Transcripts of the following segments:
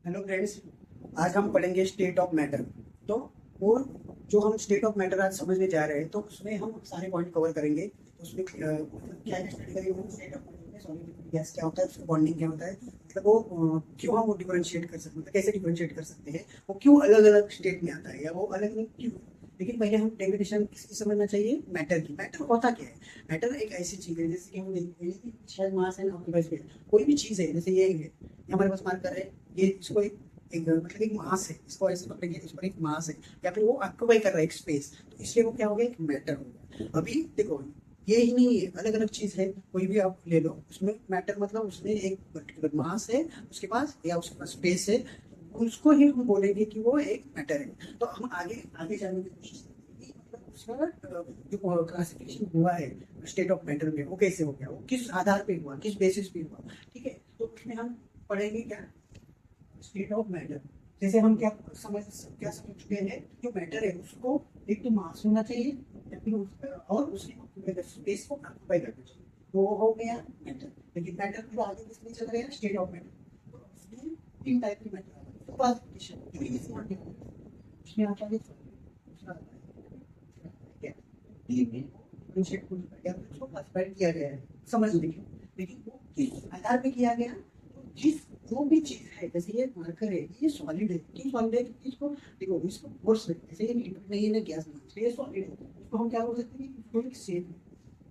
Hello friends, आज हम पढ़ेंगे स्टेट ऑफ मैटर। तो वो जो हम स्टेट ऑफ मैटर आज समझने जा रहे हैं, तो उसमें हम सारे पॉइंट कवर करेंगे। तो उसमें मतलब क्या क्या स्टडी करेंगे, स्टेट ऑफ मैटर में सॉलिड गैस क्या होता है, उसका बॉन्डिंग क्या होता है, मतलब वो क्यों हम वो डिफरेंशिएट कर सकते हैं, मतलब कैसे डिफरेंशिएट कर सकते हैं, वो क्यों अलग अलग स्टेट में आता है या वो अलग अलग क्यों। लेकिन पहले हम डेफिनेशन किसकी समझना चाहिए, मैटर की। मैटर होता क्या है? मैटर एक ऐसी चीज है, जैसे कि हम देखते हैं कि शायद मास है आपके पास, कोई भी चीज है, जैसे ये है, ये हमारे पास मार्कर है, ये इसको एक मतलब एक मास है, इसको ऐसे पकड़ेंगे, इस पर एक मास है, या फिर वो ऑक्यूपाई कर रहा है एक स्पेस, तो इसलिए वो क्या हो गया, एक मैटर हो गया। अभी देखो, ये ही नहीं है, अलग अलग चीज है, कोई भी आप ले लो, उसमें मैटर मतलब उसमें एक पर्टिकुलर मास है उसके पास, या उसके पास स्पेस है, उसको ही हम बोलेंगे कि वो एक मैटर है। तो हम आगे आगे जानने की कोशिश करेंगे कि मतलब उसका जो क्लासिफिकेशन हुआ है स्टेट ऑफ मैटर में, वो कैसे हो गया, वो किस आधार पे हुआ, किस बेसिस पे हुआ। ठीक है, तो उसमें हम पढ़ेंगे क्या, स्टेट ऑफ मैटर। जैसे हम क्या समझ चुके हैं, जो मैटर है उसको एक तो मास होना चाहिए, या फिर और उसके स्पेस को ऑक्यूपाई करना चाहिए, तो वो हो गया मैटर। लेकिन मैटर को आगे किसमें चल रहे हैं, स्टेट ऑफ मैटर। तो उसमें तीन टाइप की मैटर आता है, तो क्लासिफिकेशन जो इजी वन है उसमें आता है, दूसरा आता है तीन में डिफरेंशिएट या फिर उसको क्लासिफाई किया गया है, समझ लीजिए। लेकिन वो किस आधार पे किया गया, तो जिस जो भी चीज है, जैसे ये मार्कर है, ये सॉलिड है, क्यों सॉलिड है, क्योंकि इसको देखो, इसको फोर्स है, जैसे ये लिक्विड नहीं है ना गैस नहीं, तो ये सॉलिड है, इसको हम क्या बोल सकते हैं कि इसको एक शेप है,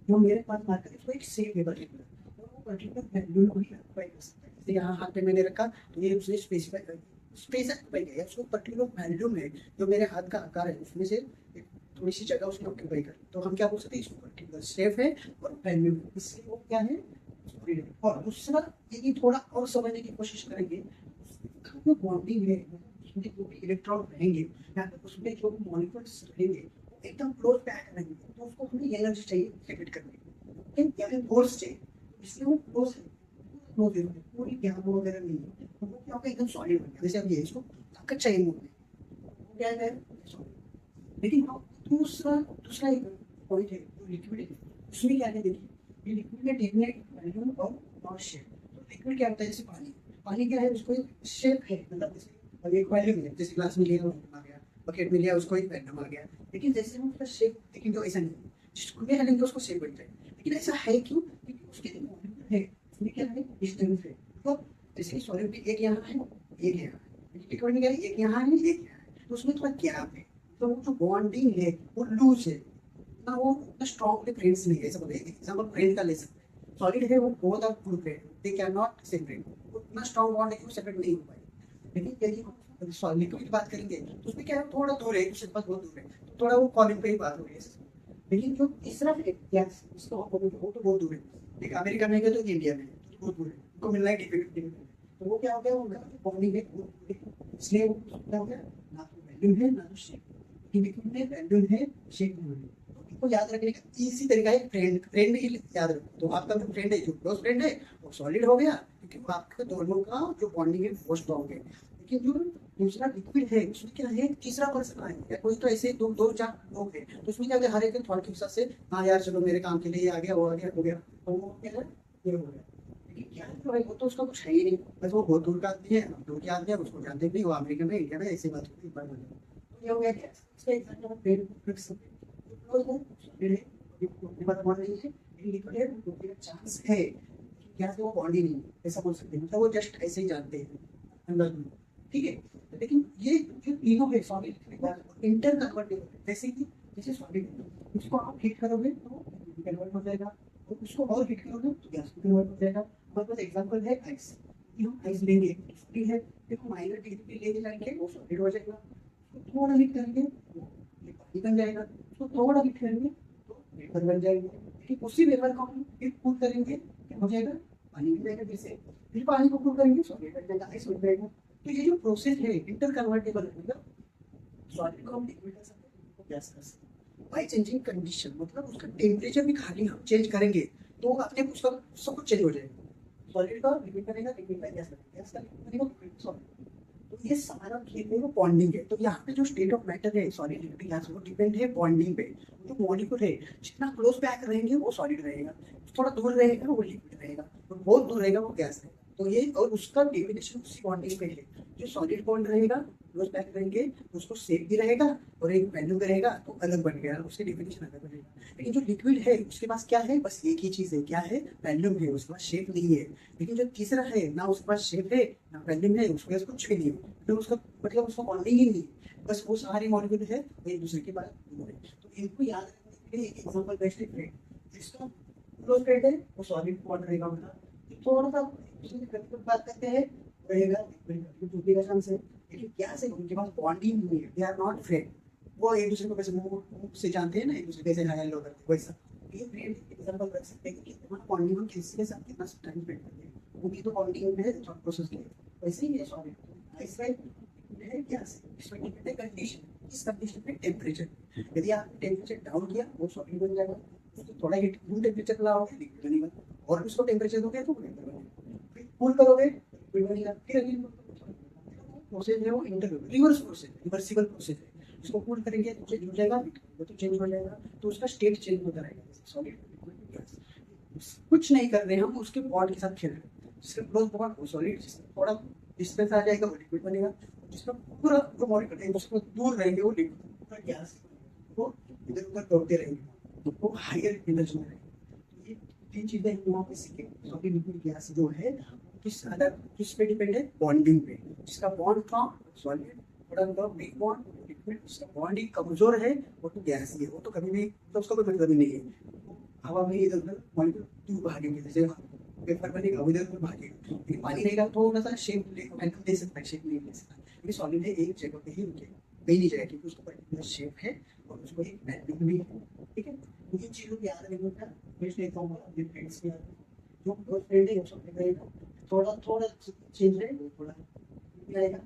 जो मेरे पास मार्कर है, इसको एक शेप है पर्टिकुलर, और वो पर्टिकुलर वैल्यू को ही ऑक्यूपाई कर सकता है। जैसे यहाँ हाथ पे मैंने रखा, तो ये उसने स्पेसिफाई कर स्पेस ऑक्यूपाई किया, उसको पर्टिकुलर वैल्यू में जो मेरे हाथ का आकार है उसमें से एक थोड़ी सी जगह उसने ऑक्यूपाई कर, तो हम क्या बोल सकते हैं, इसको पर्टिकुलर शेप है और वैल्यू, इसलिए वो क्या है। और दूसरा, ये थोड़ा और समझने की कोशिश करेंगे, जो बॉन्डिंग है, उसमें जो भी इलेक्ट्रॉन रहेंगे या फिर उसमें जो मॉलिक्यूल्स रहेंगे, वो एकदम क्लोज पैक रहेंगे, तो उसको हमें एनर्जी चाहिए सेक्रेट करने की, ठीक, या फिर फोर्स चाहिए, इसलिए वो क्लोज है, क्लोज है, पूरी गैप वगैरह नहीं है, तो वो क्या होगा, एकदम सॉलिड हो गया। जैसे अब ये इसको ताकत चाहिए मुझे, वो क्या है, solid। लेकिन हाँ, दूसरा दूसरा एक पॉइंट है, जो लिक्विड है, उसमें क्या है, देखिए, ये लिक्विड में डेफिनेट वैल्यूम और शेप। तो लिक्विड क्या होता है, जैसे पानी, पानी क्या है, उसको एक शेप है, मतलब जैसे अब एक वैल्यूम है, जैसे ग्लास में लिया वैल्यूम आ गया, बकेट में लिया उसको एक वैल्यूम आ गया। लेकिन जैसे हम उसका शेप देखेंगे, ऐसा नहीं, जिसको भी हलेंगे उसको शेप बनता है, लेकिन ऐसा है क्यों, क्योंकि उसके जो मॉलिक्यूल है उसमें क्या है, डिस्टेंस है। तो जैसे सॉलिड में एक यहाँ है, एक यहाँ है, लिक्विड में क्या है, एक यहाँ है, एक यहाँ है, तो उसमें थोड़ा गैप है, तो वो जो बॉन्डिंग है वो लूज है ना, वो उतना स्ट्रॉन्गली फ्रेंड्स नहीं है। ऐसा बोले एग्जांपल फ्रेंड का ले सकते हैं, सॉलिड है वो both are two friend, they can not separate, उतना स्ट्रॉन्ग बॉन्ड है कि वो सेपरेट नहीं हो पाए। लेकिन यदि हम सॉलिड की बात करेंगे, तो उसमें क्या है, थोड़ा दूर है, दूसरे पास बहुत दूर है, तो थोड़ा वो कॉलिंग पे ही बात हो रही है। लेकिन जो तीसरा है गैस, इसको हम बोलेंगे, वो तो बहुत दूर है, लेकिन अमेरिका में गए तो इंडिया में तो बहुत दूर है, उनको मिलना है डिफिकल्ट। तो वो क्या हो गया, उनका बॉन्डिंग है, इसलिए वो क्या हो गया, ना तो वैल्यूम है ना तो शेप, लिक्विड में वैल्यूम है, शेप नहीं है। को याद रखने का इसी तरीका है, फ्रेंड फ्रेंड ही याद रखो, तो आपका जो फ्रेंड है, जो क्लोज फ्रेंड है, वो सॉलिड हो गया, क्योंकि वो आपके दोनों का जो बॉन्डिंग है वो स्ट्रॉन्ग है। लेकिन जो दूसरा लिक्विड है, उसमें क्या है, तीसरा पर्सन है, या कोई तो ऐसे दो दो चार लोग हैं, तो उसमें क्या होता है, हर एक थॉट के हिसाब से, हाँ यार चलो मेरे काम के लिए आ गया, वो आ गया, हो गया, तो वो क्या है, ये हो गया। लेकिन क्या है भाई, वो तो उसका कुछ है ही नहीं, बस वो बहुत दूर का आदमी है, दूर के आदमी है, उसको जानते भी नहीं, वो अमेरिका में इंडिया में ऐसी बात होती है, तो ये हो गया क्या, इसका एग्जांपल हम पेड़ को रख सकते हैं। क्लोज है, सॉलिड है, ये बात बॉन्ड नहीं है, लेकिन लिक्विड है, तो फिर चांस है कि क्या से वो बॉन्ड ही नहीं है, ऐसा बोल सकते हैं, मतलब वो जस्ट ऐसे ही जानते हैं अंदर में। ठीक है, लेकिन ये जो तीनों है, सॉलिड इंटर कन्वर्टेबल है, जैसे कि जैसे सॉलिड है, उसको आप हीट करोगे तो कन्वर्ट हो जाएगा, तो उसको और हीट करोगे तो गैस में कन्वर्ट हो जाएगा। हमारे पास एग्जांपल है आइस, कि हम आइस लेंगे, ठीक है, देखो माइनर डिग्री पे लेके जाएंगे वो सॉलिड हो जाएगा, उसको थोड़ा हीट करेंगे वो ये पानी बन जाएगा, उसको थोड़ा हीट करेंगे तो वेपर बन जाएंगे। ठीक, उसी वेपर को हम फिर कूल करेंगे, क्या हो जाएगा, पानी बन जाएगा, फिर पानी को कूल करेंगे सॉलिड बन जाएगा, आइस बन जाएगा। तो ये जो प्रोसेस है इंटर कन्वर्टेबल है, मतलब सॉलिड को हम लिक्विड कर सकते हैं, तो गैस कर सकते हैं बाई चेंजिंग कंडीशन, मतलब उसका टेम्परेचर भी खाली हम चेंज करेंगे तो अपने उसका सब कुछ चेंज हो जाएगा। सॉलिड का लिक्विड करेगा, लिक्विड का गैस करेगा, गैस का लिक्विड करेगा, लिक्विड सॉलिड। तो ये सारा खेल में वो बॉन्डिंग है, तो यहाँ पे जो स्टेट ऑफ मैटर है सॉलिड लिक्विड गैस, वो डिपेंड है बॉन्डिंग पे। जो मॉलिक्यूल है जितना क्लोज पैक रहेंगे वो सॉलिड रहेगा, थोड़ा दूर रहेगा वो लिक्विड रहेगा, और बहुत दूर रहेगा वो गैस रहेगा। तो ये और उसका डेफिनेशन उसी बॉन्डिंग पे है। जो सॉलिड बॉन्ड रहेगा क्लोज पैक रहेंगे तो उसको सेफ भी रहेगा और एक वैल्यू भी रहेगा तो अलग बन गया, उसकी डेफिनेशन अलग बनेगा। लेकिन जो लिक्विड है उसके पास क्या है, बस एक ही चीज है, क्या है, वैल्यूम है, उसके पास शेप नहीं है। लेकिन जो तीसरा है ना उसके पास शेप है ना वैल्यूम है, उसके पास कुछ भी नहीं है, तो उसका मतलब उसका बॉन्डिंग ही नहीं है, बस वो सारे मॉलिक्यूल है वो एक दूसरे के बाद दूर है। तो इनको याद रखने के लिए एक एग्जाम्पल बेस्ट है, जिसका क्लोज फ्रेंड है वो सॉलिड बॉन्ड रहेगा, मतलब थोड़ा सा बात करते हैं रहेगा टूटने का चांस है। लेकिन क्या से उनके पास बॉन्डिंग नहीं है, दे आर नॉट फ्रेंड। वो एक दूसरे को कैसे मुंह से जानते हैं ना, एक दूसरे कैसे हेलो करते हैं वैसा। ये फ्रेंड एग्जांपल रख सकते हैं कि हमारा बॉन्डिंग हम किसी के साथ कितना टाइम स्पेंड करते हैं, उनकी तो बॉन्डिंग में थॉट प्रोसेस के वैसे ही है सॉलिड। इसमें है क्या से इसमें डिपेंड है कंडीशन, इस कंडीशन पे टेम्परेचर, यदि आप टेम्परेचर डाउन किया वो सॉलिड बन जाएगा, उसको थोड़ा हीट रूम टेम्परेचर लाओगे लिक्विड बनेगा, और उसको टेम्परेचर दोगे तो वेपर बनेगा, फिर कूल करोगे लिक्विड बनेगा, फिर अगेन प्रोसेस है वो inter reverse process, reversible process है। उसको कूल करेंगे तो चेंज हो जाएगा, वो तो चेंज हो जाएगा, तो उसका स्टेट चेंज होता रहेगा, सॉलिड कुछ नहीं कर रहे हैं हम, उसके बॉन्ड के साथ खेल रहे हैं। जिसका क्लोज बॉन्ड वो सॉलिड, थोड़ा डिस्टेंस आ जाएगा वो लिक्विड बनेगा, जिसका पूरा जो मॉलिक्यूल है उसको दूर रहेंगे वो लिक्विड, पूरा गैस वो इधर उधर दौड़ते रहेंगे तो वो हायर एनर्जी में रहेंगे। तो ये तीन चीजें हम वहाँ पे सीखे। सॉलिड लिक्विड गैस जो है किस अदर किस पे डिपेंड है, बॉन्डिंग पे, जिसका बॉन्ड फ्रॉम सॉलिड थोड़ा वीक बॉन्ड लिक्विड, जिसका बॉन्ड ही कमजोर है वो तो गैस ही है, वो तो कभी भी तो उसका कोई मतलब ही नहीं है, हवा में इधर उधर मॉलिक्यूल दूर भागेंगे, जैसे पेपर बनेगा वो इधर उधर भागेगा। लेकिन पानी रहेगा तो थोड़ा सा शेप दे सकता है, शेप नहीं दे सकता, लेकिन सॉलिड है एक जगह पे ही रुकेगा, कहीं नहीं जाएगा, क्योंकि उसको पर्टिकुलर शेप है और उसको एक वैल्यूम भी है। ठीक है, इन चीज़ों को याद रखने का बेस्ट एक अपने फ्रेंड्स के याद जो क्लोज फ्रेंड है वो सॉलिड रहेगा, थोड़ा थोड़ा चेंज है वो थोड़ा रहेगा,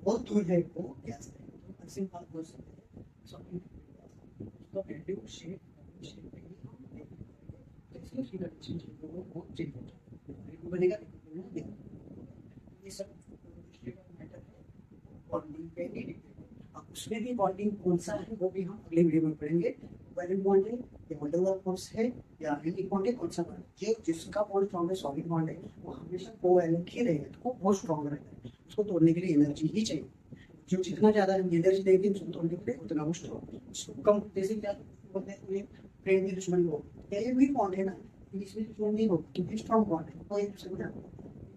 बहुत दूर है वो गैस रहेगा, तो ऐसे बात बोल सकते हैं सॉलिड उसका वैल्यू शेप शेप बनेगा। ये सब मैटर है बॉन्डिंग पे ही डिपेंड है। अब उसमें भी बॉन्डिंग कौन सा है वो भी हम अगले वीडियो में पढ़ेंगे, वैलेंट बॉन्ड है या मोलेकुलर फोर्स है या एटॉमिक बॉन्ड है, कौन सा बॉन्ड है। ये जिसका बॉन्ड स्ट्रॉन्ग है सॉलिड बॉन्ड है वो हमेशा कोवैलेंट ही रहेगा, तो वो बहुत स्ट्रॉन्ग रहता है, उसको तोड़ने के लिए एनर्जी ही चाहिए, जो जितना ज्यादा हम एनर्जी देंगे उसको तोड़ने के लिए उतना वो स्ट्रॉन्ग, उसको कम जैसे क्या बोलते हैं फ्रेंड की दुश्मन हो, ये भी बॉन्ड है ना, इसमें दुश्मन नहीं हो क्योंकि स्ट्रॉन्ग बॉन्ड है, तो एक दूसरे को जानते हैं।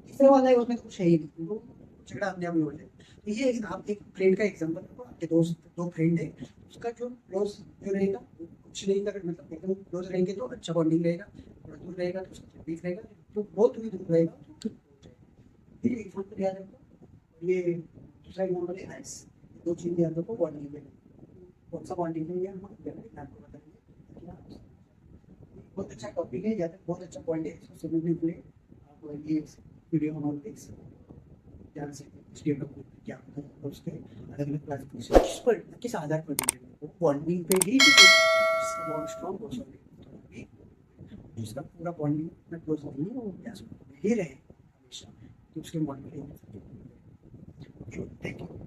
तीसरा वाला है उसमें तो कुछ है ही नहीं, वो झगड़ा अपने आप ही हो जाए। तो ये आप एक फ्रेंड का एग्जांपल रखो, आपके दोस्त दो फ्रेंड है, उसका जो क्लोज जो रहेगा वो कुछ नहीं कर, मतलब एकदम क्लोज रहेंगे तो अच्छा बॉन्डिंग रहेगा, थोड़ा दूर रहेगा तो उसका वीक रहेगा, तो बहुत भी दूर रहेगा तो ठीक हो जाएगा। ये एग्जांपल याद रखो, ये दूसरा एग्जांपल है आइस, दो चीज याद रखो बॉन्डिंग में, कौन सा बॉन्डिंग है ये हम आपको बताएंगे। बहुत अच्छा टॉपिक है, या फिर बहुत अच्छा पॉइंट है, इसको समझने के लिए आप ये वीडियो हमारे देख सकते हैं, जान सकते हैं स्टेट ऑफ क्या होता है और उसके अलग अलग क्लासिफिकेशन किस पर किस आधार पर डिपेंड है, वो बॉन्डिंग पे ही जिसका बॉन्ड स्ट्रॉन्ग हो सके, जिसका पूरा बॉन्डिंग में क्लोज नहीं है वो गैस ही रहे हमेशा, तो उसके बॉन्ड पे थैंक यू।